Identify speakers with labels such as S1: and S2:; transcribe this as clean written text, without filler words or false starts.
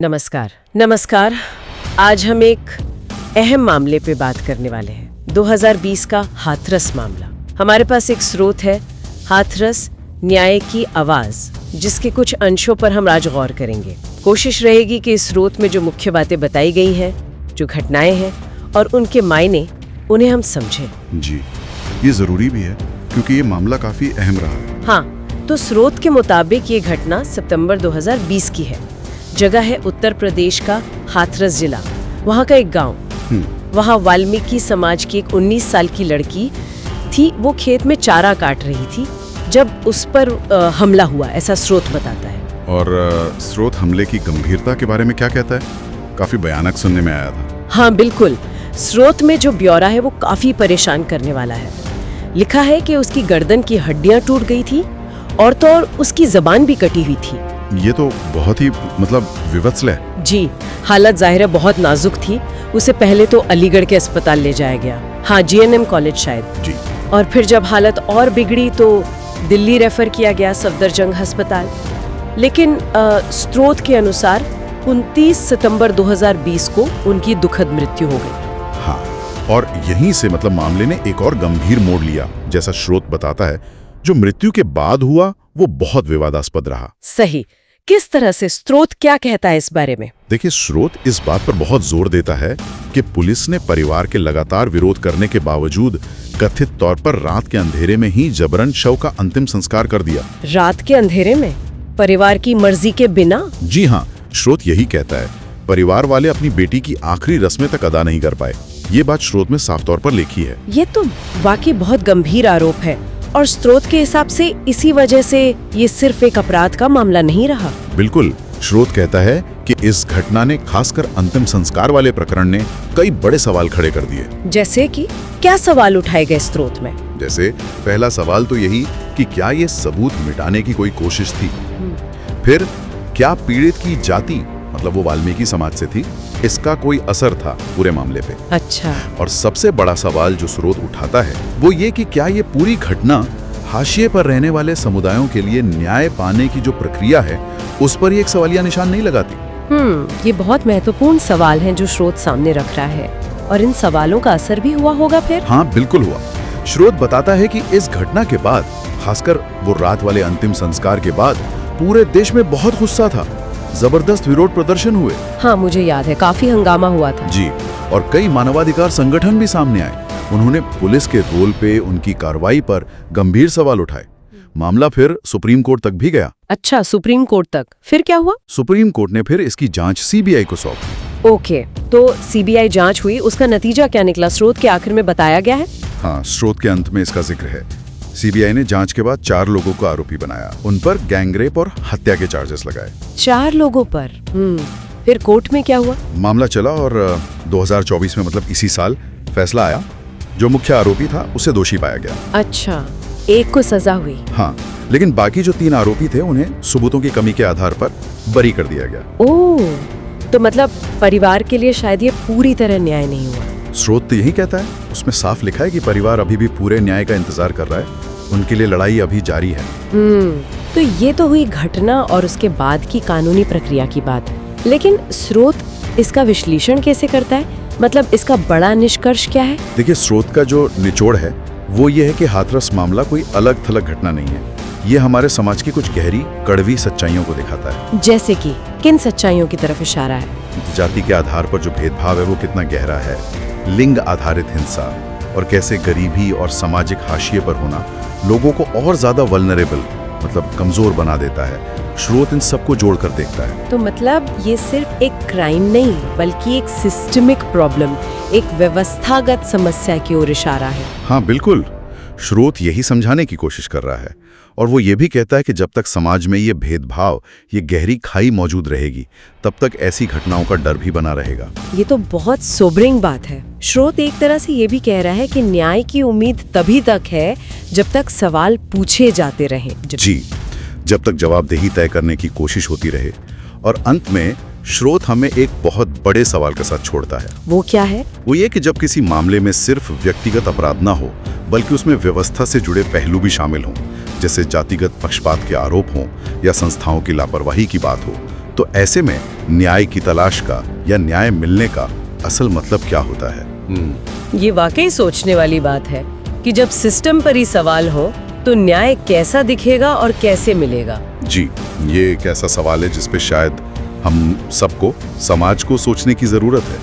S1: नमस्कार। नमस्कार। आज हम एक अहम मामले पे बात करने वाले हैं, 2020 का हाथरस मामला। हमारे पास एक स्रोत है, हाथरस न्याय की आवाज, जिसके कुछ अंशों पर हम आज गौर करेंगे। कोशिश रहेगी कि इस स्रोत में जो मुख्य बातें बताई गई हैं, जो घटनाएं हैं और उनके मायने, उन्हें हम समझें।
S2: जी, ये जरूरी भी है क्योंकि ये मामला काफी अहम रहा है।
S1: हाँ, तो स्रोत के मुताबिक ये घटना सितंबर 2020 की है। जगह है उत्तर प्रदेश का हाथरस जिला, वहाँ का एक गांव। वहाँ वाल्मीकि समाज की एक 19 साल की लड़की थी। वो खेत में चारा काट रही थी जब उस पर हमला हुआ, ऐसा स्रोत बताता है।
S2: और स्रोत हमले की गंभीरता के बारे में क्या कहता है? काफी भयानक सुनने में आया था।
S1: हाँ बिल्कुल, स्रोत में जो ब्यौरा है वो काफी परेशान करने वाला है। लिखा है कि उसकी गर्दन की हड्डियां टूट गई थी और तो और उसकी जबान भी कटी हुई थी।
S2: ये तो बहुत ही विवत्सल है।
S1: जी, हालत जाहिर है बहुत नाजुक थी। उसे पहले तो अलीगढ़ के अस्पताल ले जाया गया, हाँ GNM कॉलेज शायद
S2: जी।
S1: और फिर जब हालत और बिगड़ी तो दिल्ली रेफर किया गया सफदरजंग अस्पताल। लेकिन स्रोत के अनुसार 29 सितंबर 2020 को उनकी दुखद मृत्यु हो गई।
S2: हाँ, और यहीं से मामले ने एक और गंभीर मोड़ लिया। जैसा स्रोत बताता है, जो मृत्यु के बाद हुआ वो बहुत विवादास्पद रहा।
S1: सही। किस तरह से? स्रोत क्या कहता है इस बारे में?
S2: देखिए, स्रोत इस बात पर बहुत जोर देता है कि पुलिस ने परिवार के लगातार विरोध करने के बावजूद कथित तौर पर रात के अंधेरे में ही जबरन शव का अंतिम संस्कार कर दिया।
S1: रात के अंधेरे में? परिवार की मर्जी के बिना?
S2: जी हाँ, स्रोत यही कहता है। परिवार वाले अपनी बेटी की आखिरी रस्में तक अदा नहीं कर पाए। ये बात स्रोत में साफ तौर पर लिखी है।
S1: ये तो वाकई बहुत गंभीर आरोप है और स्रोत के हिसाब से इसी वजह से ये सिर्फ एक अपराध का मामला नहीं रहा।
S2: बिल्कुल, स्रोत कहता है कि इस घटना ने, खासकर अंतिम संस्कार वाले प्रकरण ने, कई बड़े सवाल खड़े कर दिए।
S1: जैसे कि क्या सवाल उठाए गए स्रोत में?
S2: जैसे पहला सवाल तो यही कि क्या ये सबूत मिटाने की कोई कोशिश थी? फिर क्या पीड़ित की जाति, वो वाल्मीकि समाज से थी, इसका कोई असर था पूरे मामले पे?
S1: अच्छा।
S2: और सबसे बड़ा सवाल जो स्रोत उठाता है वो ये कि क्या ये पूरी घटना हाशिए पर रहने वाले समुदायों के लिए न्याय पाने की जो प्रक्रिया है उस पर ये एक सवालिया निशान नहीं लगाती?
S1: ये बहुत महत्वपूर्ण सवाल हैं जो स्रोत सामने रख रहा है। और इन सवालों का असर भी हुआ होगा फिर?
S2: हाँ बिल्कुल हुआ। स्रोत बताता है कि इस घटना के बाद, खासकर वो रात वाले अंतिम संस्कार के बाद, पूरे देश में बहुत गुस्सा था। जबरदस्त विरोध प्रदर्शन हुए।
S1: हाँ मुझे याद है, काफी हंगामा हुआ था।
S2: जी, और कई मानवाधिकार संगठन भी सामने आए। उन्होंने पुलिस के रोल पे, उनकी कार्रवाई पर गंभीर सवाल उठाए। मामला फिर सुप्रीम कोर्ट तक भी गया।
S1: अच्छा, सुप्रीम कोर्ट तक? फिर क्या हुआ?
S2: सुप्रीम कोर्ट ने फिर इसकी जांच CBI को सौंपी।
S1: ओके, तो CBI जांच हुई, उसका नतीजा क्या निकला? स्रोत के आखिर में बताया गया है?
S2: हाँ, स्रोत के अंत में इसका जिक्र है। CBI ने जांच के बाद 4 लोगों को आरोपी बनाया। उन पर गैंगरेप और हत्या के चार्जेस लगाए।
S1: 4 लोगों पर? फिर कोर्ट में क्या हुआ?
S2: मामला चला और 2024 में, इसी साल, फैसला आया। जो मुख्य आरोपी था उसे दोषी पाया गया।
S1: अच्छा, एक को सजा हुई?
S2: हाँ, लेकिन बाकी जो 3 आरोपी थे उन्हें सबूतों की कमी के आधार पर बरी कर दिया गया।
S1: ओह, तो परिवार के लिए शायद ये पूरी तरह न्याय नहीं हुआ।
S2: स्रोत तो यही कहता है। उसमें साफ लिखा है कि परिवार अभी भी पूरे न्याय का इंतजार कर रहा है। उनके लिए लड़ाई अभी जारी है।
S1: तो ये तो हुई घटना और उसके बाद की कानूनी प्रक्रिया की बात। लेकिन स्रोत इसका विश्लेषण कैसे करता है? इसका बड़ा निष्कर्ष क्या है?
S2: देखिए, स्रोत का जो निचोड़ है वो ये है कि हाथरस मामला कोई अलग थलग घटना नहीं है। ये हमारे समाज की कुछ गहरी, कड़वी सच्चाइयों को दिखाता है।
S1: जैसे कि किन सच्चाइयों की तरफ इशारा है?
S2: जाति के आधार पर जो भेदभाव है वो कितना गहरा है, लिंग आधारित हिंसा, और कैसे गरीबी और सामाजिक हाशिए पर होना लोगों को और ज्यादा वल्नरेबल, कमजोर बना देता है। स्रोत इन सबको जोड़कर देखता है।
S1: तो ये सिर्फ एक क्राइम नहीं, बल्कि एक सिस्टमिक प्रॉब्लम, एक व्यवस्थागत समस्या की ओर इशारा है।
S2: हाँ बिल्कुल, स्रोत यही समझाने की कोशिश कर रहा है। और वो ये भी कहता है कि जब तक समाज में ये भेदभाव, ये गहरी खाई मौजूद रहेगी, तब तक ऐसी घटनाओं का डर भी बना रहेगा।
S1: ये तो बहुत सोबरिंग बात है। स्रोत एक तरह से ये भी कह रहा है कि न्याय की उम्मीद तभी तक है जब तक सवाल पूछे जाते रहें।
S2: जी, जब तक जवाबदेही तय करने की कोशिश होती रहे। और अंत में स्रोत हमें एक बहुत बड़े सवाल के साथ छोड़ता है।
S1: वो क्या है?
S2: वो ये कि जब किसी मामले में सिर्फ व्यक्तिगत अपराध ना हो, बल्कि उसमें व्यवस्था से जुड़े पहलू भी शामिल हों, जैसे जातिगत पक्षपात के आरोप हों या संस्थाओं की लापरवाही की बात हो, तो ऐसे में न्याय की तलाश का या न्याय मिलने का असल मतलब क्या होता है?
S1: ये वाकई सोचने वाली बात है कि जब सिस्टम पर ही सवाल हो तो न्याय कैसा दिखेगा और कैसे मिलेगा।
S2: जी, ये एक ऐसा सवाल है जिस पे शायद हम सबको, समाज को सोचने की जरूरत है।